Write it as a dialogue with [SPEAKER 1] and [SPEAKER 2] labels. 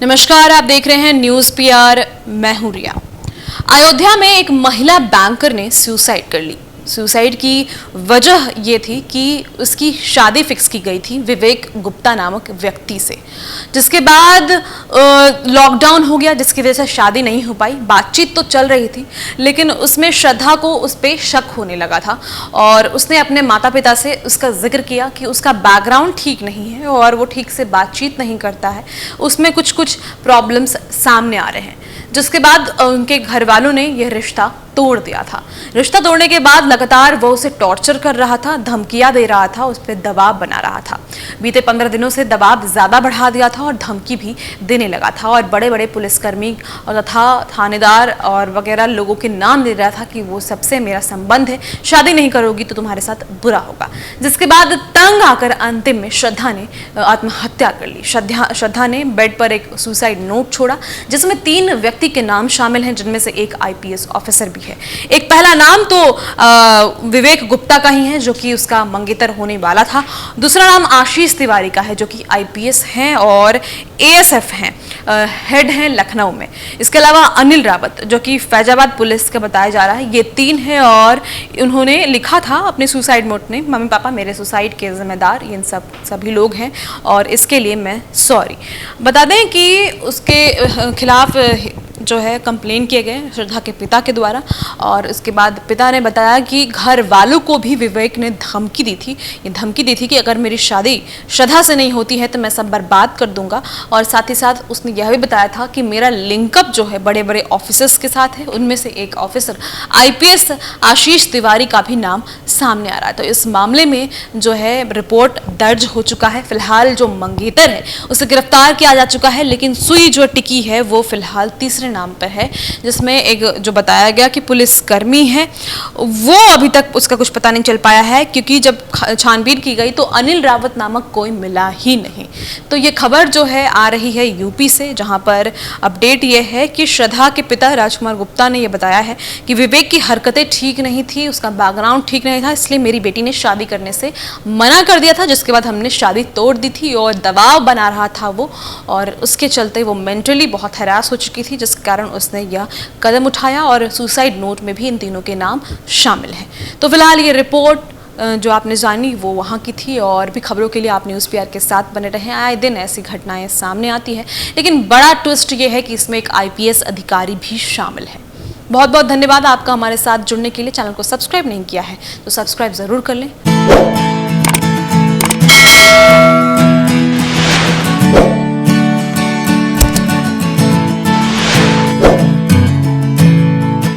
[SPEAKER 1] नमस्कार, आप देख रहे हैं न्यूज़ पीआर। मैं हूं रिया। अयोध्या में एक महिला बैंकर ने सुसाइड कर ली। सुसाइड की वजह ये थी कि उसकी शादी फिक्स की गई थी विवेक गुप्ता नामक व्यक्ति से, जिसके बाद लॉकडाउन हो गया, जिसकी वजह से शादी नहीं हो पाई। बातचीत तो चल रही थी, लेकिन उसमें श्रद्धा को उस पर शक होने लगा था और उसने अपने माता पिता से उसका जिक्र किया कि उसका बैकग्राउंड ठीक नहीं है और वो ठीक से बातचीत नहीं करता है, उसमें कुछ कुछ प्रॉब्लम्स सामने आ रहे हैं। जिसके बाद उनके घर वालों ने यह रिश्ता तोड़ दिया था। रिश्ता तोड़ने के बाद लगातार वो उसे टॉर्चर कर रहा था, धमकियां दे रहा था, उस पर दबाव बना रहा था। बीते 15 दिनों से दबाव ज्यादा बढ़ा दिया था और धमकी भी देने लगा था और बड़े बड़े पुलिसकर्मी और तथा थानेदार और वगैरह लोगों के नाम ले रहा था कि वो सबसे मेरा संबंध है, शादी नहीं करोगी तो तुम्हारे साथ बुरा होगा। जिसके बाद तंग आकर अंतिम में श्रद्धा ने आत्महत्या कर ली। श्रद्धा ने बेड पर एक सुसाइड नोट छोड़ा, जिसमें 3 व्यक्ति के नाम शामिल हैं, जिनमें से एक आईपीएस ऑफिसर भी है। एक पहला नाम तो विवेक गुप्ता का ही है, जो कि उसका मंगेतर होने वाला था। दूसरा नाम आशीष तिवारी का है, जो कि आईपीएस हैं और एएसएफ हैं, हेड हैं लखनऊ में। इसके अलावा अनिल रावत, जो कि फैजाबाद पुलिस का बताया जा रहा है। ये 3 हैं और उन्होंने लिखा था अपने सुसाइड नोट में, मम्मी पापा मेरे सुसाइड के जिम्मेदार इन सभी लोग हैं और इसके लिए मैं सॉरी। बता दें कि उसके खिलाफ जो है कंप्लेन किए गए श्रद्धा के पिता के द्वारा और उसके बाद पिता ने बताया कि घर वालों को भी विवेक ने धमकी दी थी। ये धमकी दी थी कि अगर मेरी शादी श्रद्धा से नहीं होती है तो मैं सब बर्बाद कर दूंगा। और साथ ही साथ उसने यह भी बताया था कि मेरा लिंकअप जो है बड़े बड़े ऑफिसर्स के साथ है, उनमें से एक ऑफिसर आईपीएस आशीष तिवारी का भी नाम सामने आ रहा है। तो इस मामले में जो है रिपोर्ट दर्ज हो चुका है। फिलहाल जो मंगेतर है उसे गिरफ्तार किया जा चुका है, लेकिन सुई जो टिकी है वो फिलहाल तीसरे नाम पर है, जिसमें एक जो बताया गया कि पुलिसकर्मी है, वो अभी तक उसका कुछ पता नहीं चल पाया है, क्योंकि जब छानबीन की गई तो अनिल रावत नामक कोई मिला ही नहीं। तो ये खबर जो है आ रही है यूपी से, जहां पर अपडेट ये है कि श्रद्धा के पिता राजकुमार गुप्ता ने यह बताया है कि विवेक की हरकतें ठीक नहीं थी, उसका बैकग्राउंड ठीक नहीं था, इसलिए मेरी बेटी ने शादी करने से मना कर दिया था, जिसके बाद हमने शादी तोड़ दी थी और दबाव बना रहा था वो, और उसके चलते वो मेंटली बहुत हैरास हो चुकी थी, जिस कारण उसने यह कदम उठाया और सुसाइड नोट में भी इन तीनों के नाम शामिल हैं। तो फिलहाल ये रिपोर्ट जो आपने जानी वो वहाँ की थी और भी खबरों के लिए आप न्यूज़ पीआर के साथ बने रहें। आए दिन ऐसी घटनाएं सामने आती है, लेकिन बड़ा ट्विस्ट ये है कि इसमें एक आईपीएस अधिकारी भी शामिल है। बहुत बहुत धन्यवाद आपका हमारे साथ जुड़ने के लिए। चैनल को सब्सक्राइब नहीं किया है तो सब्सक्राइब ज़रूर कर लें।